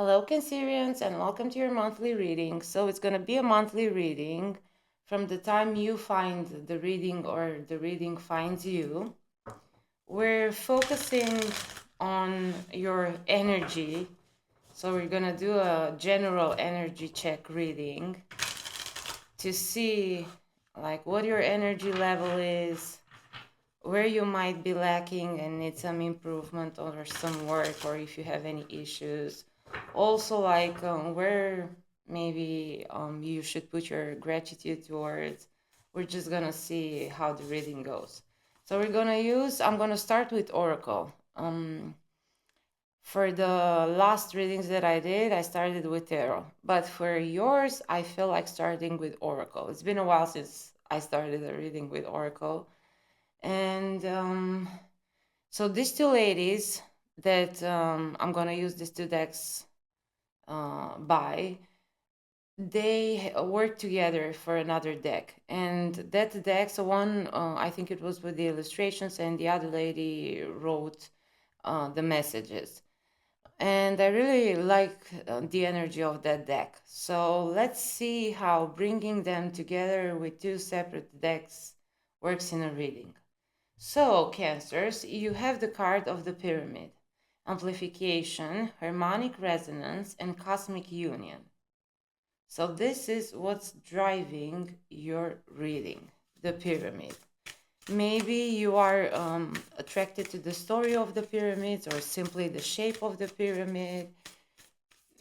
Hello, Cancerians, and welcome to your monthly reading. So, it's going to be a monthly reading from the time you find the reading or the reading finds you. We're focusing on your energy. So, we're going to do a general energy check reading to see like what your energy level is, where you might be lacking and need some improvement or some work, or if you have any issues. Also, like where maybe you should put your gratitude towards. We're just gonna see how the reading goes. So I'm gonna start with Oracle. For the last readings that I did, I started with Tarot. But for yours, I feel like starting with Oracle. It's been a while since I started a reading with Oracle. And so these two ladies that I'm gonna use these two decks by, they work together for another deck, and that deck, so one I think it was with the illustrations, and the other lady wrote the messages. And I really like the energy of that deck. So let's see how bringing them together with two separate decks works in a reading. So, Cancers, you have the card of the pyramid, amplification, harmonic resonance, and cosmic union. So, this is what's driving your reading, the pyramid. Maybe you are attracted to the story of the pyramids or simply the shape of the pyramid.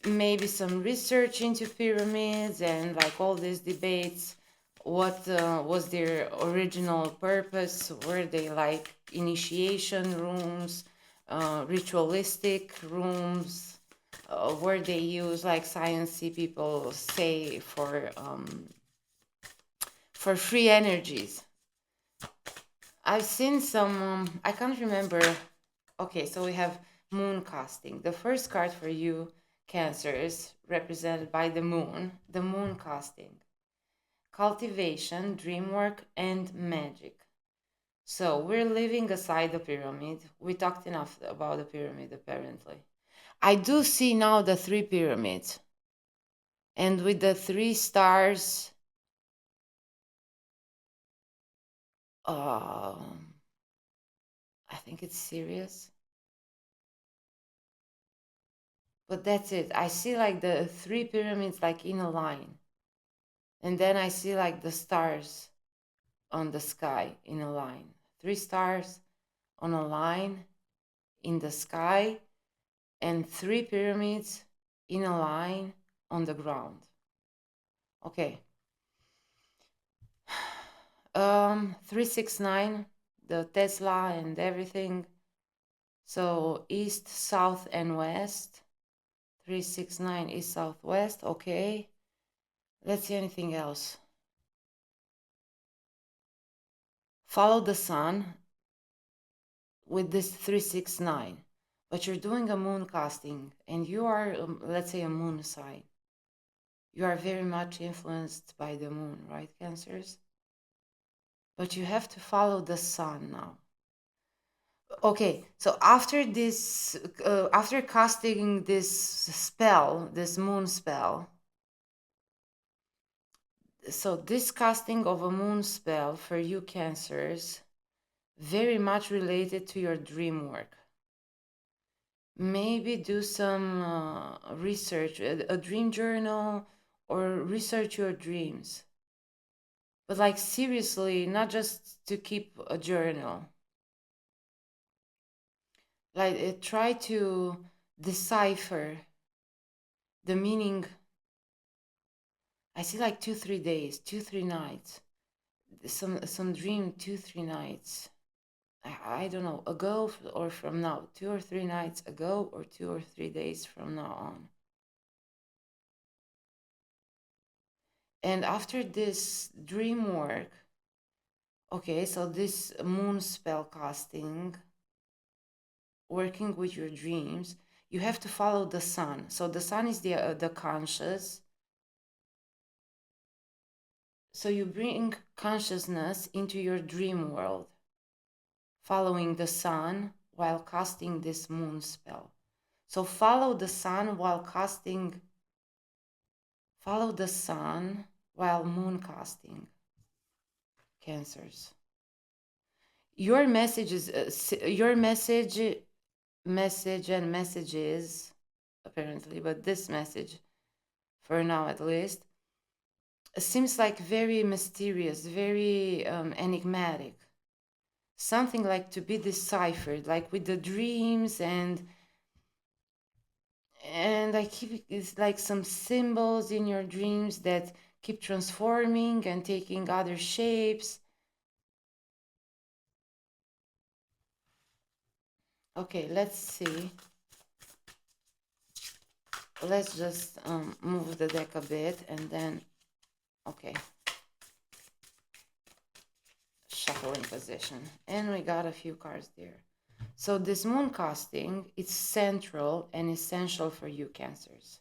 Maybe some research into pyramids and like all these debates. What was their original purpose? Were they like initiation rooms, ritualistic rooms? Were they used like sciencey people say for free energies? I've seen some. I can't remember. Okay, so we have moon casting. The first card for you, Cancers, represented by the moon casting. Cultivation, dream work, and magic. So we're leaving aside the pyramid. We talked enough about the pyramid, apparently. I do see now the three pyramids. And with the three stars, I think it's serious. But that's it. I see like the three pyramids like in a line. And then I see like the stars on the sky in a line. Three stars on a line in the sky, and three pyramids in a line on the ground. Okay. 369, the Tesla and everything. So east, south, and west. 369 east, south, west. Okay. Let's see anything else. Follow the sun with this 369. But you're doing a moon casting and you are, let's say, a moon sign. You are very much influenced by the moon, right, Cancers? But you have to follow the sun now. Okay, so after this, after casting this spell, this moon spell, so this casting of a moon spell for you, Cancers, very much related to your dream work. Maybe do some research, a dream journal, or research your dreams. But like seriously, not just to keep a journal. Like try to decipher the meaning. I see like 2-3 days, 2-3 nights. Some dream 2-3 nights. I don't know, ago or from now, 2 or 3 nights ago, or 2 or 3 days from now on. And after this dream work, okay, so this moon spell casting, working with your dreams, you have to follow the sun. So the sun is the conscious. So you bring consciousness into your dream world, following the sun while casting this moon spell. So follow the sun moon casting, Cancers. Your messages, your message and messages, apparently, but this message, for now at least, seems like very mysterious, very enigmatic. Something like to be deciphered, like with the dreams and I keep it's like some symbols in your dreams that keep transforming and taking other shapes. Okay, let's see. Let's just move the deck a bit and then, okay, shuffle in position. And we got a few cards there. So this moon casting, it's central and essential for you, Cancers.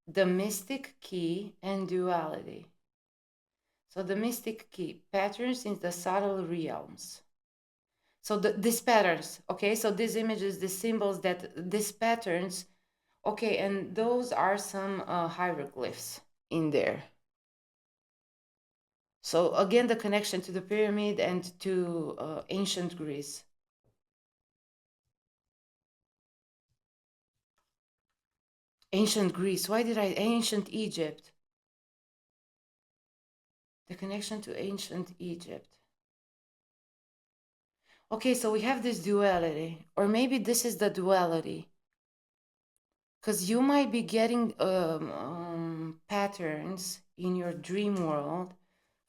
The mystic key and duality. So the mystic key, patterns in the subtle realms. So these patterns, okay, so these images, these symbols, that these patterns, okay, and those are some hieroglyphs in there. So again, the connection to the pyramid and to ancient Greece. Ancient Greece, why did I, ancient Egypt? The connection to ancient Egypt. Okay, so we have this duality, or maybe this is the duality. Because you might be getting patterns in your dream world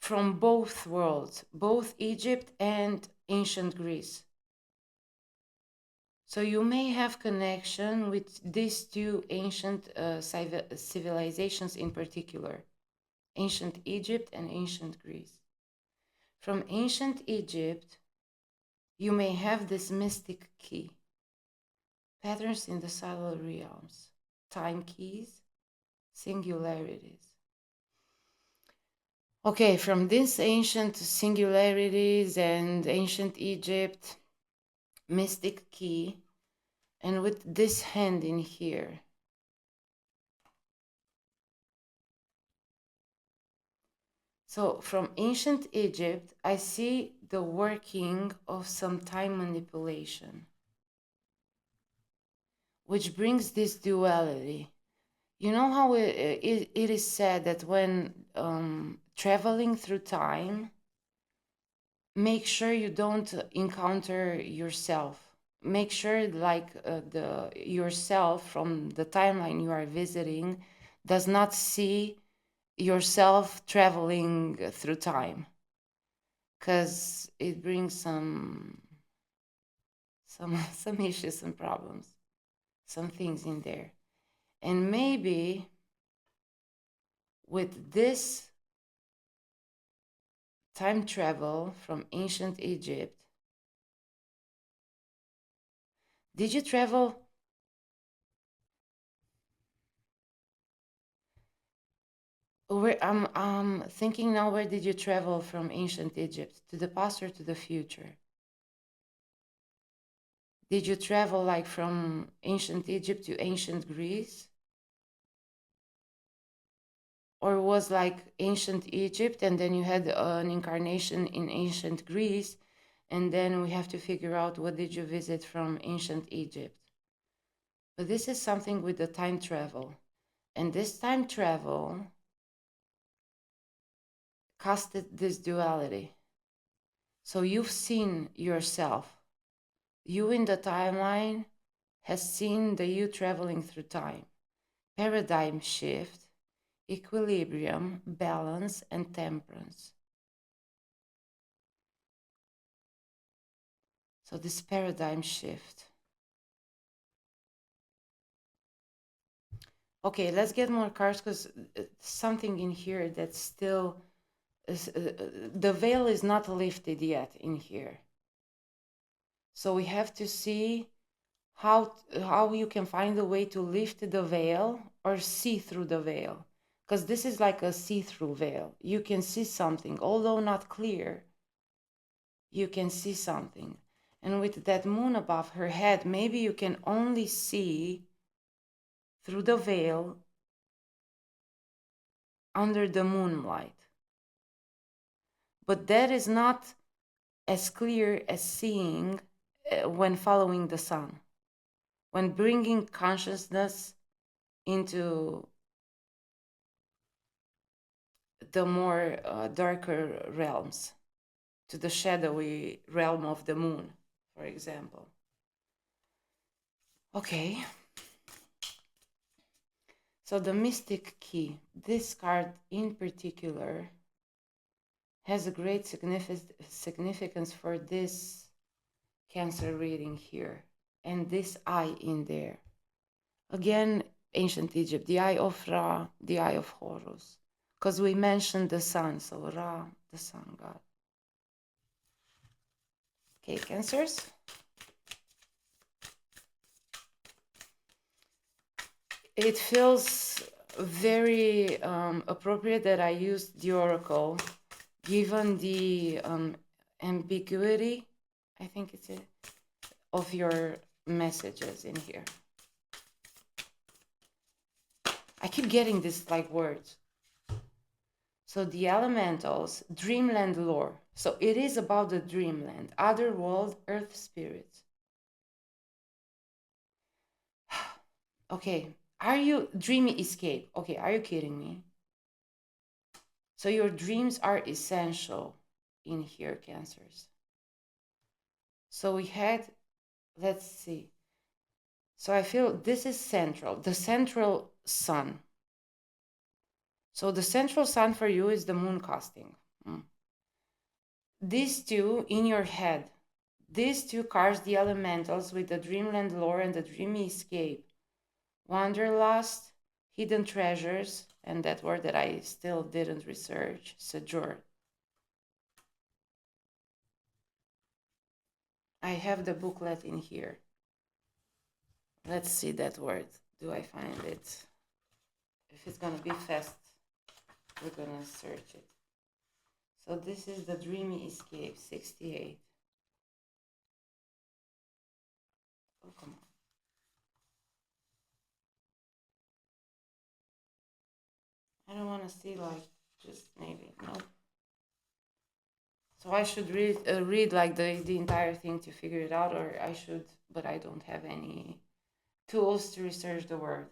from both worlds, both Egypt and ancient Greece. So you may have connection with these two ancient civilizations in particular, ancient Egypt and ancient Greece. From ancient Egypt, you may have this mystic key, patterns in the subtle realms, time keys, singularities. Okay, from these ancient singularities and ancient Egypt, mystic key, and with this hand in here. So from ancient Egypt, I see the working of some time manipulation, which brings this duality. You know how it is said that when traveling through time, make sure you don't encounter yourself. Make sure like the yourself from the timeline you are visiting does not see yourself traveling through time, because it brings some issues and problems, some things in there. And maybe with this time travel from ancient Egypt, did you travel? I'm thinking now, where did you travel from ancient Egypt? To the past or to the future? Did you travel like from ancient Egypt to ancient Greece? Or was like ancient Egypt and then you had an incarnation in ancient Greece, and then we have to figure out what did you visit from ancient Egypt? But this is something with the time travel. And this time travel casted this duality. So you've seen yourself. You in the timeline has seen the you traveling through time. Paradigm shift, equilibrium, balance, and temperance. So this paradigm shift. Okay, let's get more cards, because something in here that's still, the veil is not lifted yet in here. So we have to see how you can find a way to lift the veil or see through the veil. Because this is like a see-through veil. You can see something, although not clear, you can see something. And with that moon above her head, maybe you can only see through the veil under the moonlight. But that is not as clear as seeing when following the sun, when bringing consciousness into the more darker realms, to the shadowy realm of the moon, for example. Okay. So the mystic key, this card in particular, has a great significance for this Cancer reading here, and this eye in there. Again, ancient Egypt, the eye of Ra, the eye of Horus, because we mentioned the sun, so Ra, the sun god. Okay, Cancers. It feels very appropriate that I used the oracle, given the ambiguity, I think it's it, of your messages in here. I keep getting this like words. So the elementals, dreamland lore. So it is about the dreamland, other world, earth spirits. Okay, are you dreamy escape? Okay, are you kidding me? So your dreams are essential in here, Cancers. So we had, let's see. So I feel this is central, the central sun. So the central sun for you is the moon casting. These two in your head, these two cards, the elementals with the dreamland lore and the dreamy escape, wanderlust, hidden treasures, and that word that I still didn't research, sojourn. I have the booklet in here. Let's see that word. Do I find it? If it's gonna be fast, we're gonna search it. So this is the dreamy escape, 68. Oh, come on. I don't want to see like just maybe, nope. So I should read like the entire thing to figure it out, or I should, but I don't have any tools to research the word.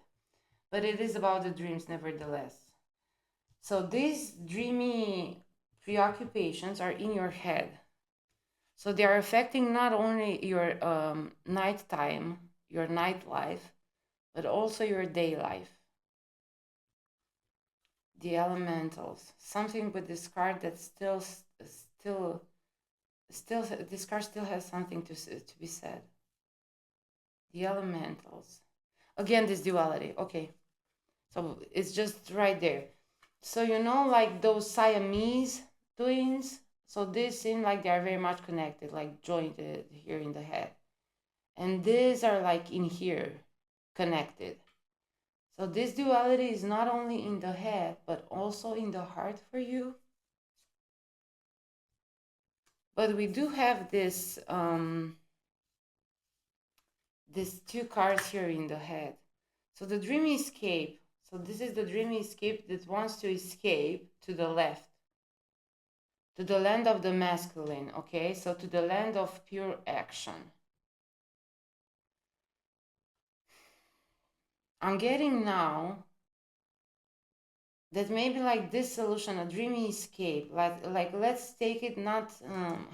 But it is about the dreams nevertheless. So these dreamy preoccupations are in your head. So they are affecting not only your nighttime, your nightlife, but also your day life. The elementals, something with this card that still this card still has something to be said. The elementals, again, this duality. Okay, so it's just right there. So you know, like those Siamese twins. So this seem like they are very much connected, like jointed here in the head, and these are like in here, connected. So this duality is not only in the head, but also in the heart for you. But we do have this these two cards here in the head. So the dreamy escape. So this is the dreamy escape that wants to escape to the left, to the land of the masculine, okay? So to the land of pure action. I'm getting now that maybe like this solution, a dreamy escape, like let's take it not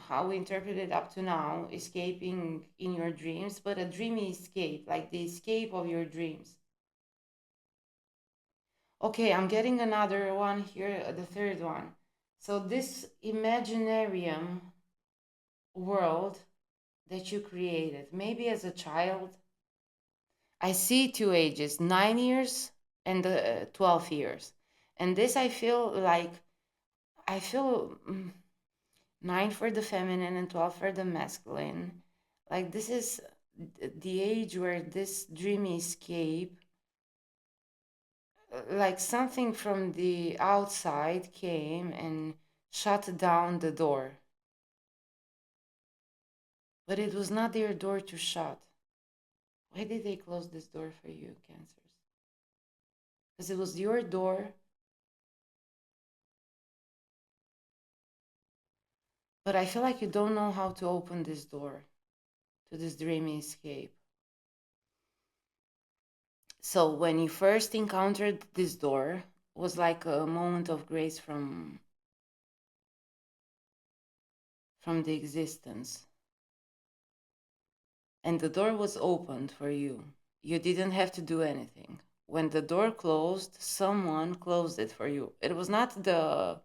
how we interpret it up to now, escaping in your dreams, but a dreamy escape, like the escape of your dreams. Okay, I'm getting another one here, the third one. So this imaginarium world that you created, maybe as a child, I see two ages, 9 years and 12 years. And this I feel like, I feel 9 for the feminine and 12 for the masculine. Like this is the age where this dreamy escape, like something from the outside came and shut down the door. But it was not their door to shut. Why did they close this door for you, Cancers? Because it was your door, but I feel like you don't know how to open this door to this dreamy escape. So when you first encountered this door, was like a moment of grace from the existence. And the door was opened for you. You didn't have to do anything. When the door closed, someone closed it for you. It was not the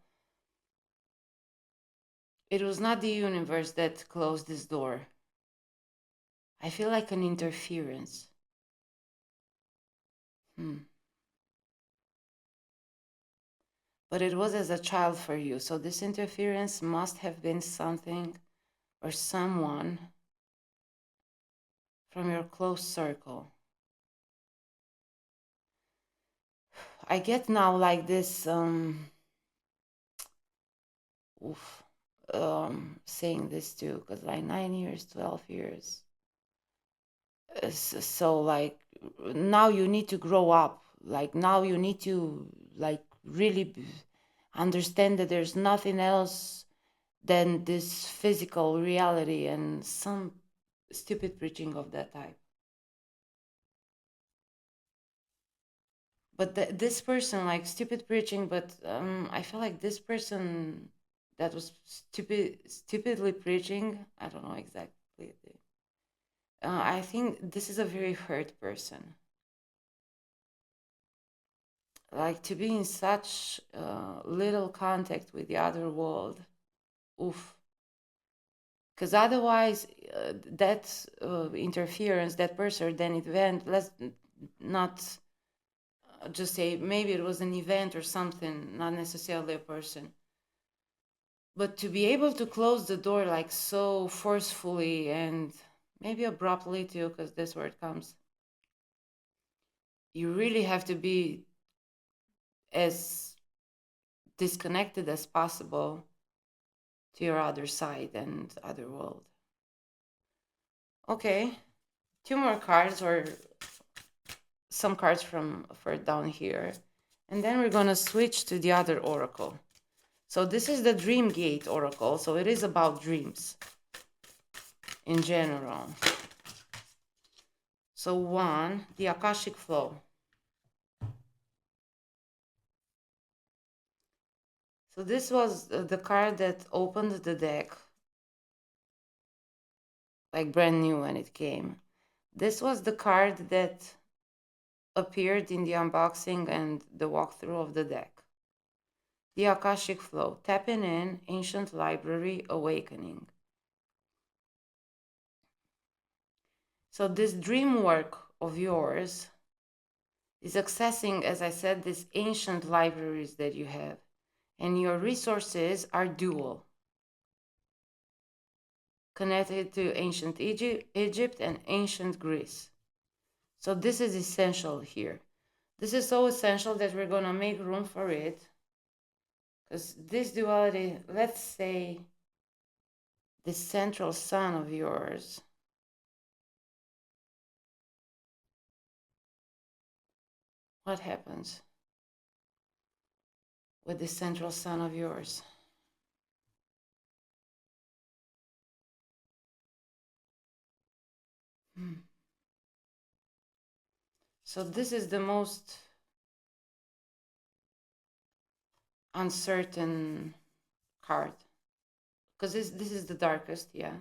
universe that closed this door. I feel like an interference. Hmm. But it was as a child for you. So this interference must have been something or someone from your close circle. I get now like this oof, saying this too, because like 9 years, 12 years. So like now you need to grow up. Like now you need to like really understand that there's nothing else than this physical reality and some stupid preaching of that type. But this person, like stupid preaching, but I feel like this person that was stupidly preaching, I don't know exactly. I think this is a very hurt person. Like to be in such little contact with the other world, oof. Because otherwise, that interference, that person, then event, let's not just say maybe it was an event or something, not necessarily a person. But to be able to close the door like so forcefully and maybe abruptly too, because that's where it comes, you really have to be as disconnected as possible to your other side and other world. Okay, two more cards or some cards from for down here. And then we're gonna switch to the other oracle. So this is the Dream Gate oracle. So it is about dreams in general. So one, the Akashic flow. So this was the card that opened the deck, like brand new when it came. This was the card that appeared in the unboxing and the walkthrough of the deck. The Akashic flow, tapping in, ancient library, awakening. So this dream work of yours is accessing, as I said, these ancient libraries that you have. And your resources are dual, connected to ancient Egypt and ancient Greece. So this is essential here. This is so essential that we're going to make room for it. Because this duality, let's say the central sun of yours, what happens with the central sun of yours? So this is the most uncertain card. Because this is the darkest, yeah.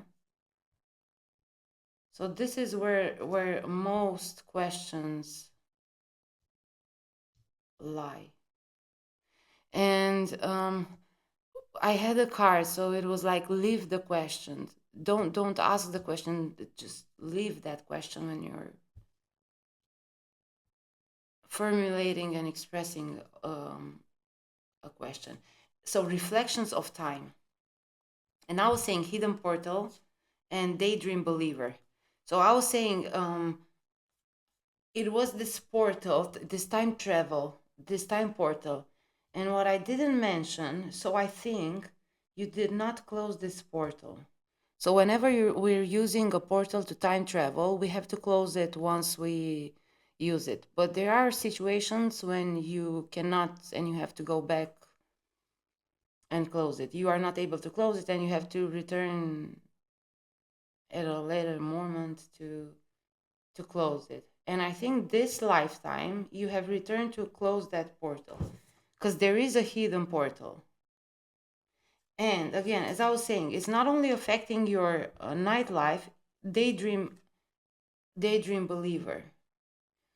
So this is where most questions lie. And I had a card, so it was like leave the question. Don't ask the question. Just leave that question when you're formulating and expressing a question. So reflections of time. And I was saying hidden portal and daydream believer. So I was saying it was this portal, this time travel, this time portal. And what I didn't mention, so I think you did not close this portal. So whenever we're using a portal to time travel, we have to close it once we use it. But there are situations when you cannot and you have to go back and close it. You are not able to close it and you have to return at a later moment to close it. And I think this lifetime you have returned to close that portal because there is a hidden portal. And again, as I was saying, it's not only affecting your nightlife, daydream, daydream believer.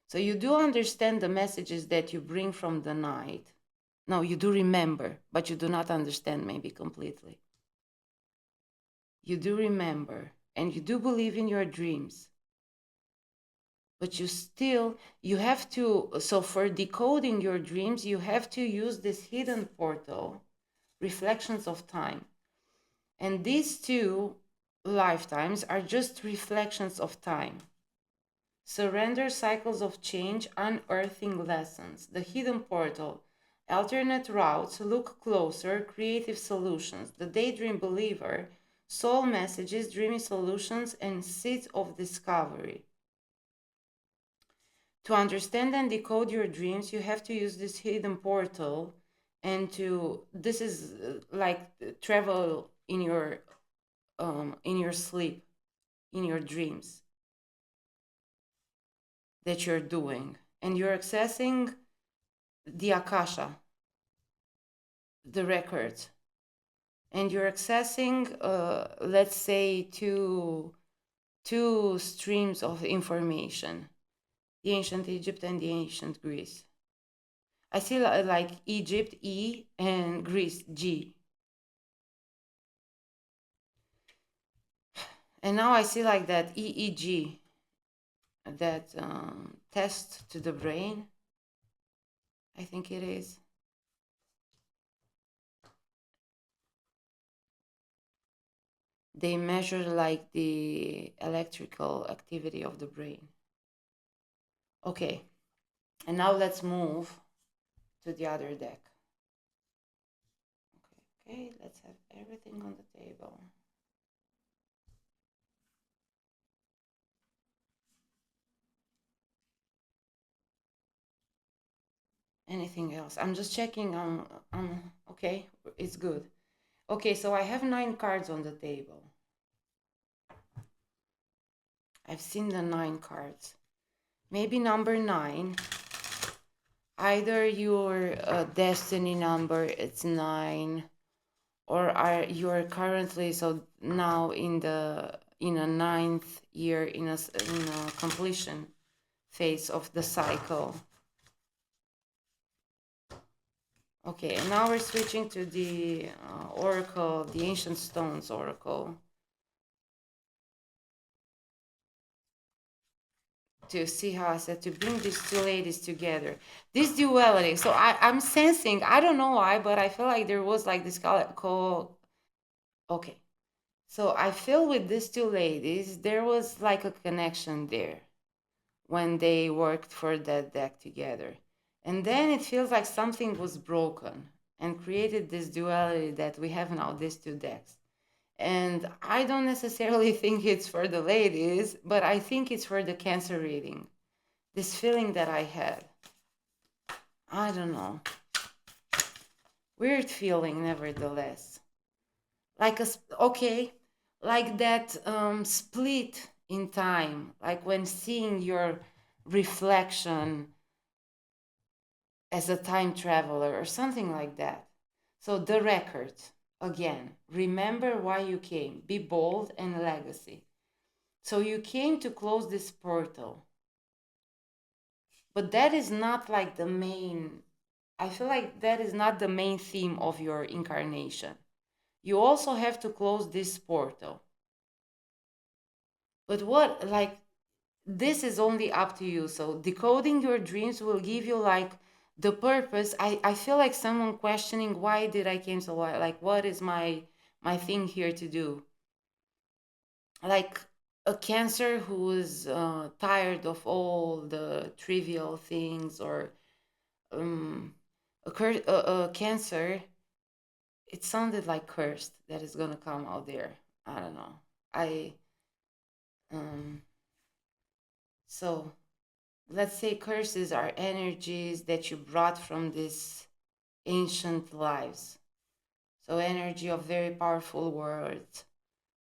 So you do understand the messages that you bring from the night. No, you do remember, but you do not understand maybe completely. You do remember, and you do believe in your dreams, but you have to, so for decoding your dreams, you have to use this hidden portal, reflections of time. And these two lifetimes are just reflections of time. Surrender cycles of change, unearthing lessons. The hidden portal, alternate routes, look closer, creative solutions. The daydream believer, soul messages, dreamy solutions, and seeds of discovery. To understand and decode your dreams, you have to use this hidden portal, and this is like travel in your sleep, in your dreams that you're doing, and you're accessing the Akasha, the records, and you're accessing, let's say, two streams of information: the ancient Egypt and the ancient Greece. I see like Egypt E and Greece G, and now I see like that EEG, that test to the brain. I think it is. They measure like the electrical activity of the brain. Okay, and now let's move to the other deck. Okay, let's have everything on the table. Anything else? I'm just checking okay, it's good. Okay, so I have 9 cards on the table. I've seen the 9 cards. Maybe number 9, either your destiny number, it's 9, or you're currently, so now in a ninth year, in a completion phase of the cycle. Okay, and now we're switching to the oracle, the ancient stones oracle, to see how I said to bring these two ladies together. This duality. So I'm sensing, I don't know why, but I feel like there was like this call. Okay. So I feel with these two ladies, there was like a connection there when they worked for that deck together. And then it feels like something was broken and created this duality that we have now, these two decks. And I don't necessarily think it's for the ladies, but I think it's for the Cancer reading. This feeling that I had. I don't know. Weird feeling, nevertheless. Like okay, like that split in time, like when seeing your reflection as a time traveler or something like that. So the record, again, remember why you came, be bold, and legacy. So you came to close this portal, but that is not like the main, I feel like that is not the main theme of your incarnation. You also have to close this portal. But what, like, this is only up to you. So decoding your dreams will give you like the purpose. I feel like someone questioning, why did I came, so why, like, what is my thing here to do? Like a Cancer who is tired of all the trivial things, or um, a Cancer. It sounded like cursed that is gonna come out there. I don't know. I um so let's say curses are energies that you brought from these ancient lives. So energy of very powerful words.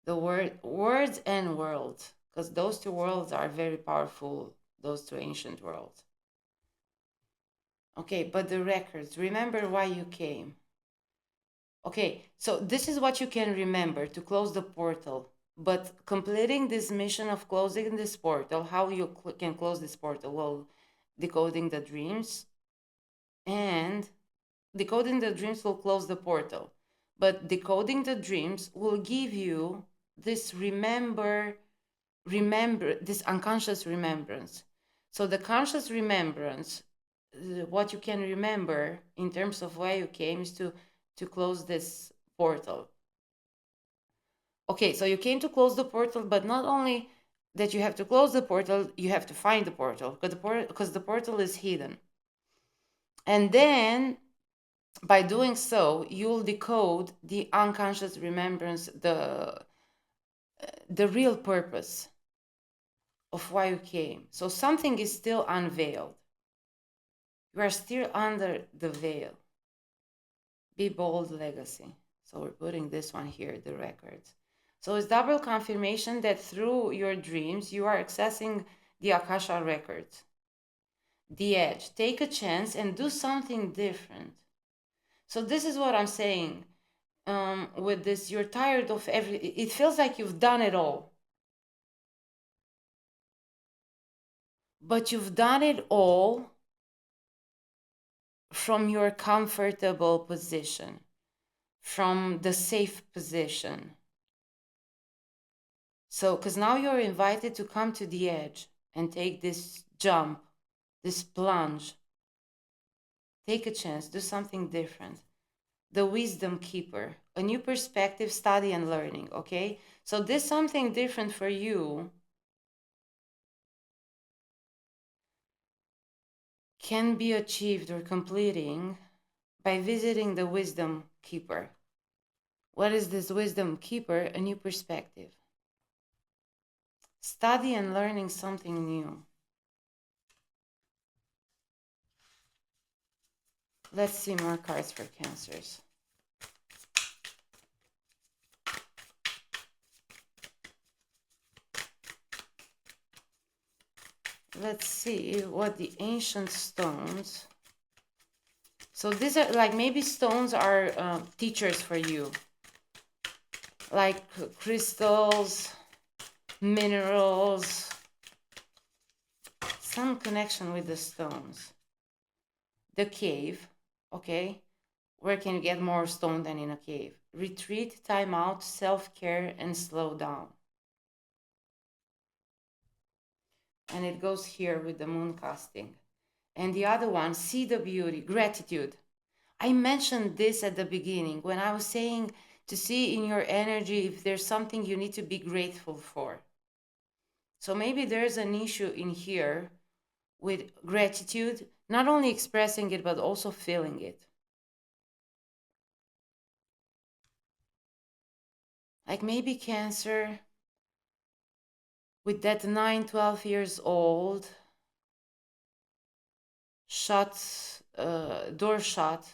The words and world, because those two worlds are very powerful, those two ancient worlds. Okay, but the records, remember why you came. Okay, so this is what you can remember to close the portal. But completing this mission of closing this portal, how you can close this portal? Well, decoding the dreams, and decoding the dreams will close the portal. But decoding the dreams will give you this remember this unconscious remembrance. So the conscious remembrance, what you can remember in terms of where you came is to close this portal. Okay, so you came to close the portal, but not only that you have to close the portal, you have to find the portal because the portal is hidden. And then by doing so, you'll decode the unconscious remembrance, the real purpose of why you came. So something is still unveiled. You are still under the veil. Be bold legacy. So we're putting this one here, the records. So it's double confirmation that through your dreams, you are accessing the Akasha records. The edge. Take a chance and do something different. So this is what I'm saying. With this, you're tired of it feels like you've done it all. But you've done it all from your comfortable position, from the safe position. So, because now you're invited to come to the edge and take this jump, this plunge. Take a chance, do something different. The wisdom keeper, a new perspective, study and learning, okay? So, this something different for you can be achieved or completing by visiting the wisdom keeper. What is this wisdom keeper? A new perspective. Study and learning something new. Let's see more cards for Cancers. Let's see what the ancient stones. So these are like maybe stones are teachers for you. Like crystals, minerals, some connection with the stones. The cave, okay? Where can you get more stone than in a cave? Retreat, time out, self-care, and slow down. And it goes here with the moon casting. And the other one, see the beauty, gratitude. I mentioned this at the beginning when I was saying to see in your energy if there's something you need to be grateful for. So maybe there's an issue in here with gratitude, not only expressing it, but also feeling it. Like maybe Cancer, with that 9, 12 years old, shut, door shut,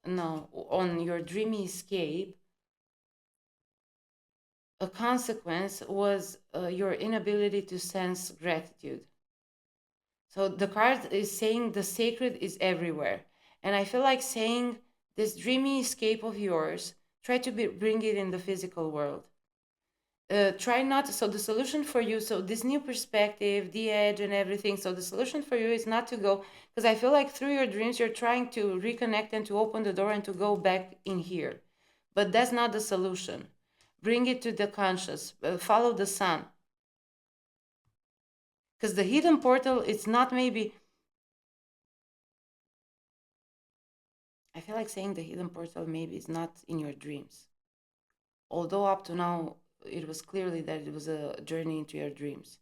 no, on your dreamy escape, a consequence was your inability to sense gratitude. So the card is saying the sacred is everywhere. And I feel like saying this dreamy escape of yours, try to bring it in the physical world. Try not to, so the solution for you, so this new perspective, the edge and everything, so the solution for you is not to go, because I feel like through your dreams you're trying to reconnect and to open the door and to go back in here, but that's not the solution. Bring it to the conscious, follow the sun, because the hidden portal, it's not maybe, I feel like saying the hidden portal maybe is not in your dreams, although up to now it was clearly that it was a journey into your dreams.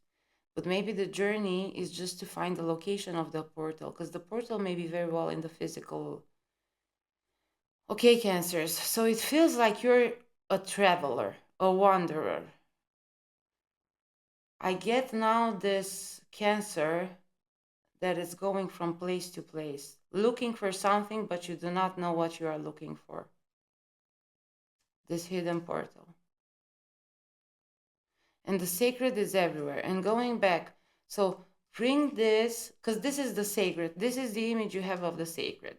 But maybe the journey is just to find the location of the portal, because the portal may be very well in the physical. Okay, Cancers. So it feels like you're a traveler, a wanderer. I get now this Cancer that is going from place to place, looking for something, but you do not know what you are looking for. This hidden portal. And the sacred is everywhere. And going back, so bring this, because this is the sacred. This is the image you have of the sacred.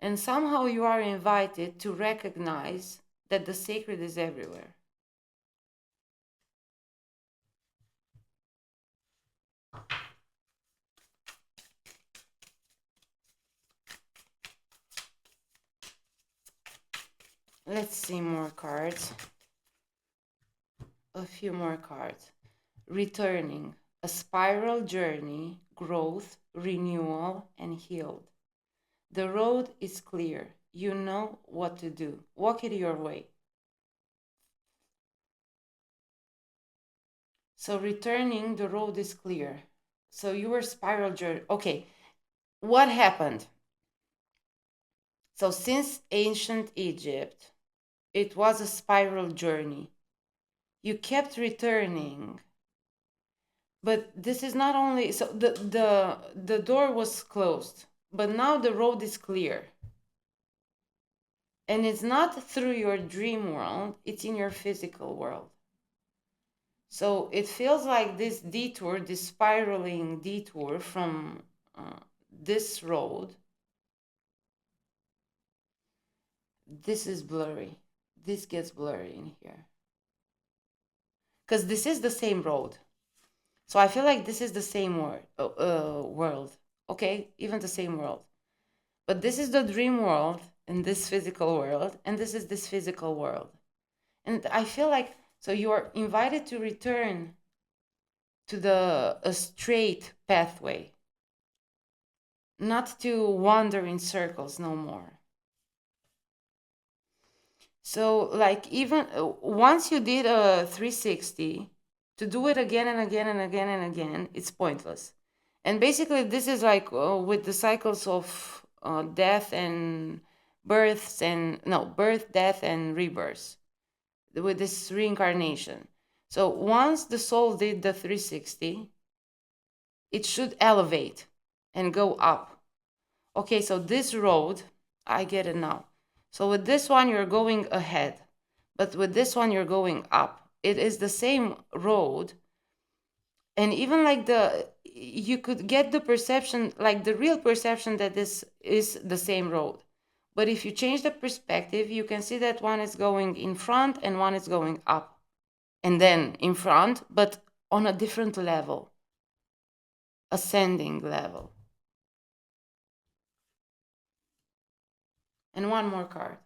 And somehow you are invited to recognize that the sacred is everywhere. Let's see more cards. A few more cards. Returning, a spiral journey, growth, renewal, and healed. The road is clear. You know what to do. Walk it your way. So returning, the road is clear. So you were spiral journey. Okay, what happened? So since ancient Egypt, it was a spiral journey. You kept returning. But this is not only so the door was closed, but now the road is clear. And it's not through your dream world, it's in your physical world. So it feels like this detour, this spiraling detour from this road, this is blurry. This gets blurry in here. Because this is the same road. So I feel like this is the same world. Okay? Even the same world. But this is the dream world in this physical world, and this is this physical world. And I feel like, so you are invited to return to a straight pathway, not to wander in circles no more. So like even once you did a 360, to do it again and again and again and again, it's pointless. And basically this is like with the cycles of death and births and no birth, death and rebirth, with this reincarnation. So once the soul did the 360, it should elevate and go up. Okay, so this road, I get it now. So with this one, you're going ahead, but with this one, you're going up. It is the same road. And even like you could get the perception, like the real perception that this is the same road. But if you change the perspective, you can see that one is going in front and one is going up. And then in front, but on a different level, ascending level. And one more card.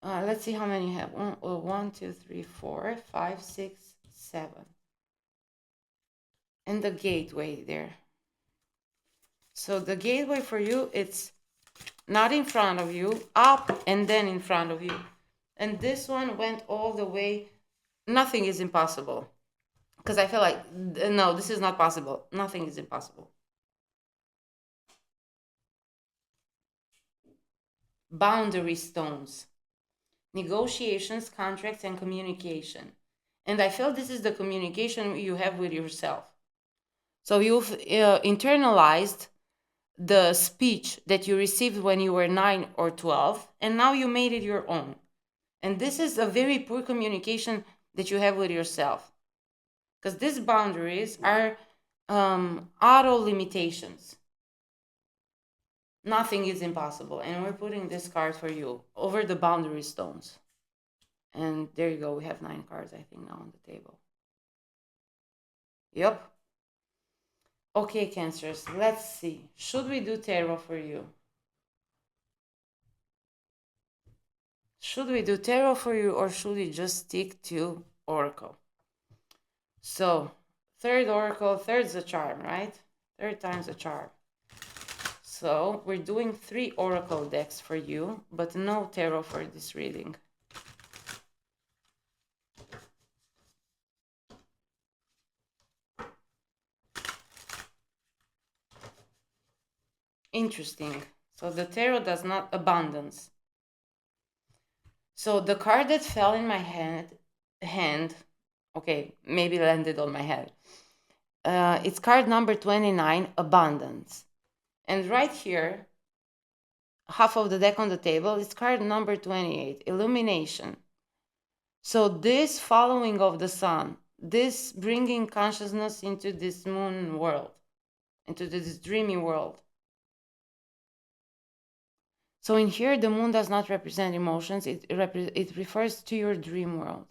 Let's see how many you have. 1, 2, 3, 4, 5, 6, 7. And the gateway there. So the gateway for you, it's not in front of you, up and then in front of you. And this one went all the way. Nothing is impossible. Because I feel like, no, this is not possible. Nothing is impossible. Boundary stones. Negotiations, contracts, and communication. And I feel this is the communication you have with yourself. So you've internalized the speech that you received when you were 9 or 12, and now you made it your own. And this is a very poor communication that you have with yourself. Because these boundaries are auto limitations. Nothing is impossible. And we're putting this card for you over the boundary stones. And there you go. We have 9 cards, I think, now on the table. Yep. Okay, Cancers, let's see. Should we do tarot for you? Should we do tarot for you, or should we just stick to Oracle? So, third Oracle, third's a charm, right? Third time's a charm. So, we're doing 3 Oracle decks for you, but no tarot for this reading. Interesting. So the tarot does not abundance. So the card that fell in my hand Okay, maybe landed on my head. It's card number 29, Abundance. And right here, half of the deck on the table, is card number 28, Illumination. So this following of the sun, this bringing consciousness into this moon world, into this dreamy world. So in here, the moon does not represent emotions. It refers to your dream world.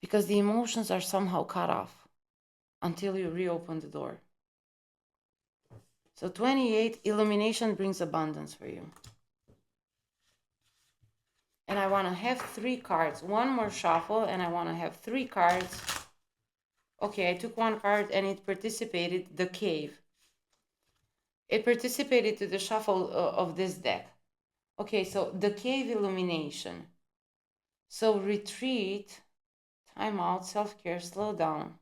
Because the emotions are somehow cut off until you reopen the door. So 28, illumination brings abundance for you. And I want to have 3 cards. One more shuffle, and I want to have 3 cards. Okay, I took 1 card, and it participated, the cave. It participated to the shuffle of this deck. Okay, so the cave illumination. So retreat, time out, self-care, slow down.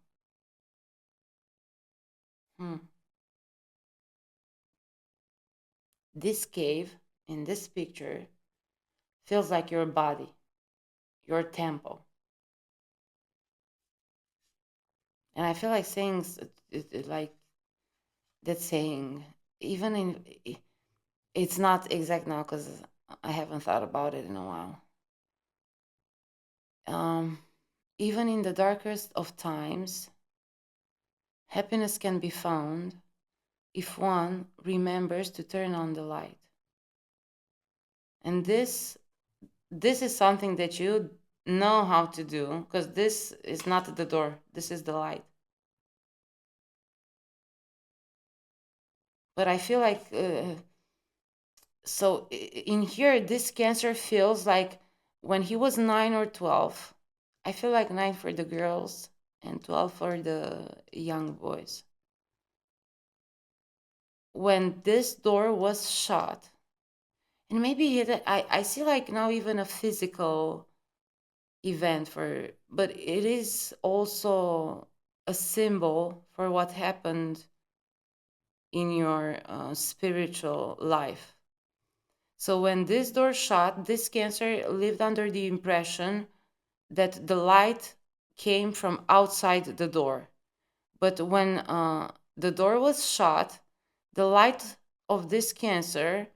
This cave in this picture feels like your body, your temple. And I feel like saying, like that saying, even in, it's not exact now because I haven't thought about it in a while. Even in the darkest of times, happiness can be found if one remembers to turn on the light. And this is something that you know how to do, because this is not the door, this is the light. But I feel like so in here, this Cancer feels like when he was 9 or 12. I feel like 9 for the girls and 12 for the young boys. When this door was shut, and maybe I see like now even a physical event for, but it is also a symbol for what happened in your spiritual life. So when this door shut, this Cancer lived under the impression that the light came from outside the door. But when the door was shut, the light of this Cancer,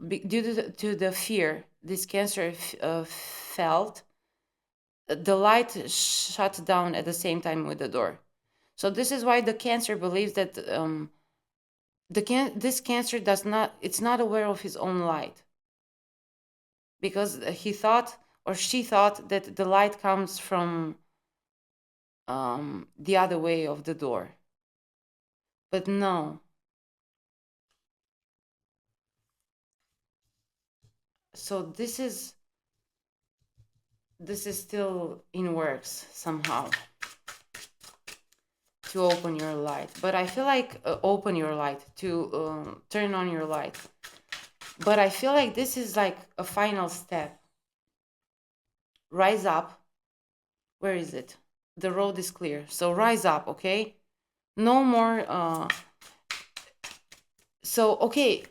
due to the fear this Cancer felt, the light shut down at the same time with the door. So this is why the Cancer believes that this Cancer it's not aware of his own light. Because he thought, or she thought, that the light comes from the other way of the door. But no. So this is still in works somehow to open your light. But I feel like open your light, to turn on your light. But I feel like this is like a final step. Rise up. Where is it? The road is clear. So rise up, okay? No more. So, okay,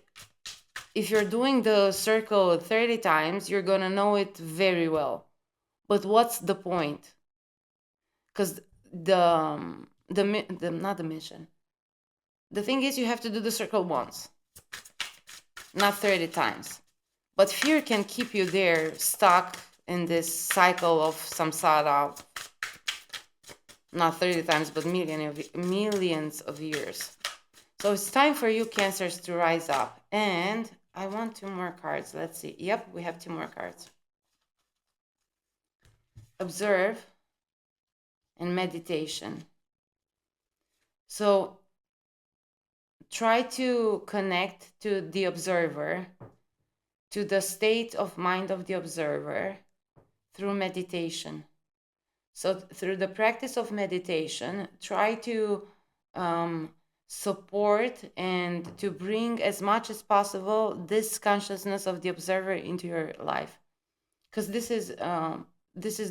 if you're doing the circle 30 times, you're gonna know it very well. But what's the point? Because not the mission. The thing is, you have to do the circle once, not 30 times. But fear can keep you there, stuck in this cycle of samsara, not 30 times, but millions of years. So it's time for you, Cancers, to rise up. And I want 2 more cards. Let's see. Yep, we have 2 more cards. Observe and meditation. So try to connect to the observer, to the state of mind of the observer through meditation. So through the practice of meditation, try to support and to bring as much as possible this consciousness of the observer into your life, because this is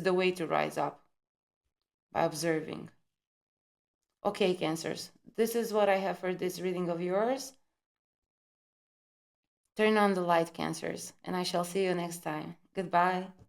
the way to rise up, by observing. Okay, Cancers, this is what I have for this reading of yours. Turn on the light, Cancers, and I shall see you next time. Goodbye.